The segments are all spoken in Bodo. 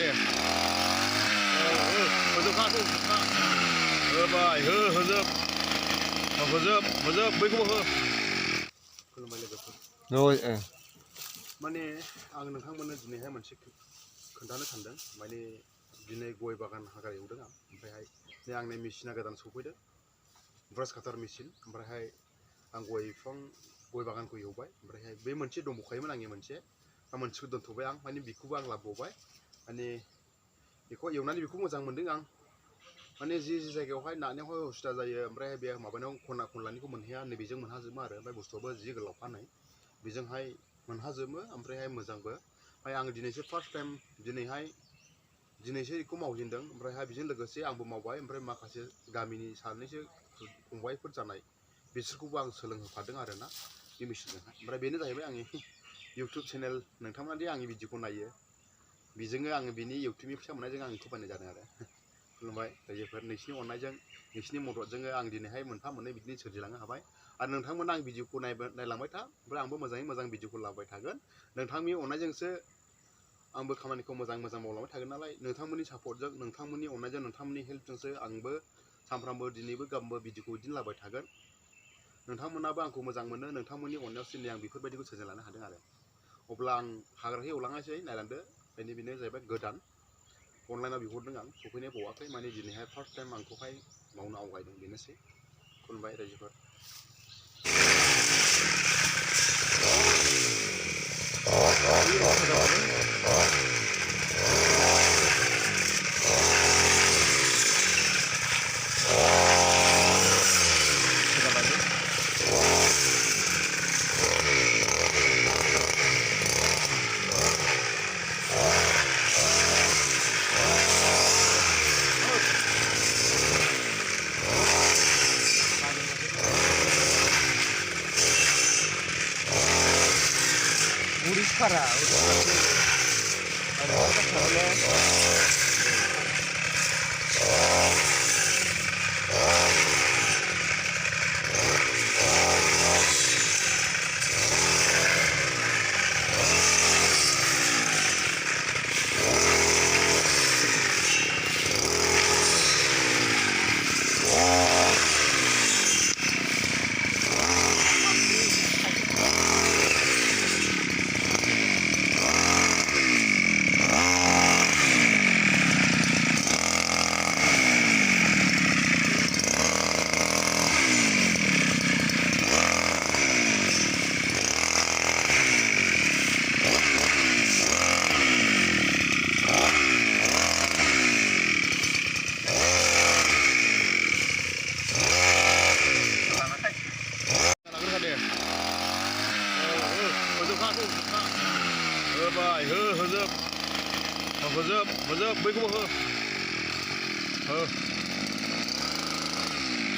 deh. Hozep kah tu? Baik, hozep. Hozep, baik kau. खुलुमबाय लोगोफोर माने आं नोंथांमोननो दिनैहाय मोनसे खोन्थानो सानदों माने दिनै गय बागान हाग्रा एवदों आं ओमफ्रायहाय नै आंनि मेसिना गोदान सफैदों ब्रास काटार मेसिन ओमफ्रायहाय आं गय बागानखौ एवबाय ओमफ्रायहाय बे मोनसे दंबावखायोमोन आंनि मोनसेखौ दोनथ'बाय आं माने बेखौबो आं लाबोबावबाय माने बेखौ एवनानै बेखौ मोजां मोनदों आं माने जि जायगायावहाय नानायावहाय उसुबिदा जायो ओमफ्राय बे माबानायाव खना खनलानिखौ मोनहैया नैबेजों मोनहाजोबो आरो ओमफ्राय बुस्थुआबो जि गोलाव फानै बेजोंहाय मोनहाजोबो ओमफ्रायहाय मोजांबो ओमफ्राय आं दिनैसो फार्स्ट टाइम दिनैसो बेखौ मावजेनदों ओमफ्रायहाय बेजों लोगोसे आंबो मावबाय ओमफ्राय माखासे गामिनि सानैसो फंबायफोर जानाय बिसोरखौबो आं सोलोंहोफादों आरोना बे मेसिनजोंहाय ओमफ्राय बेनो जाहैबाय आंनि इउटुब चेनेल नोंथांमोना दि आंनि भिडिअखौ नायो बेजोंनो आङो बिनि इउटुबनि फैसा मोननायजों आं बेखौ बानाय जादों आरो खुलुमबाय रायजोफोर नोंसिनि अननायजों नोंसिनि मददजोंनो आं दिनैहाय मोनफा मोननै बिदिनो सोरजिलांनो हाबाय आरो नोंथांमोना आं भिडिअखौ नायलांबाय था ओमफ्राय आंबो मोजाङै मोजां भिडिअखौ लाबोबाय थागोन नोंथांनि अननायजोंसो आंबो खामानिखौ मोजां मावलांबाय थागोन नालाय नोंथांमोननि सापर्टजों नोंथांमोननि अननायजों नोंथांमोननि हेल्पजोंसो आंबो सानफ्रामबो दिनैबो गाबोनबो भिडिअखौ बिदिनो लाबोबाय थागोन नोंथांमोनाबो आंखौ मोजां मोनो नोंथांमोननि अननायावसो दिनै आं बेफोरबायदिखौ सोरजिलांनो हादों आरो अब्ला आं हाग्राखौ एवलांनोसै नायलांदो बेनो जाहैबाय गोदान अनलाइनाव बिहरदों आं सफैनाय बावाखै माने दिनैहाय फार्स्ट टाइम आंखौहाय मावनो आवगायदों बेनोसै खुलुमबाय रायजोफोर Uris para, baik, hozep, baik kau.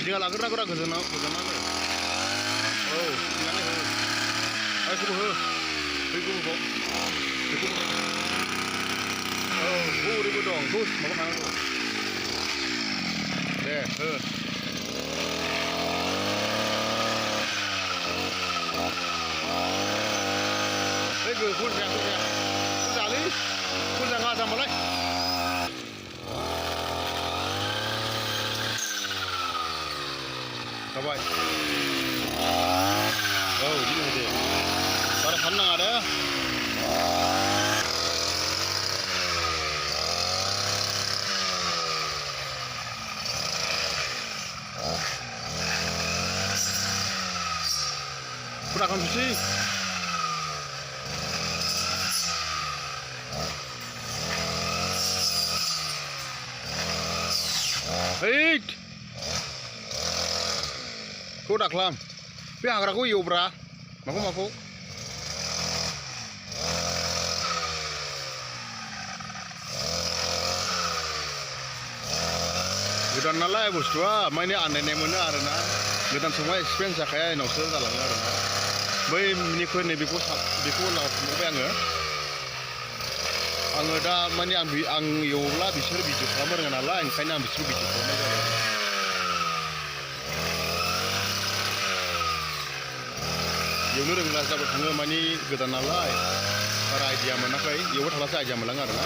Jangan lakukan aku ke sana, oh, jangan ni. Ayo kau baik kau. Oh, ribu dong, terus, mau mana tu? Deh, Full jangan ada mulai. Kawan. Oh, ini ada. Para kandang ada. Kurang kondisi. Hei, kau dah kelam. Tapi agar aku yobra, maku. Godan nalai bustua, mainnya aneh mana arena. Godan semua experience kayak nausir dalam arena. Bai miniku ni biku lah mau bayangnya. Angga dah mana ang yola bisa bijuk kamar dengan Allah, yang kena bisa bijuk kamar. Yang nurung rasa bertangga mana godan nalai. Para idea mana kai, yola terasa aja malang arena.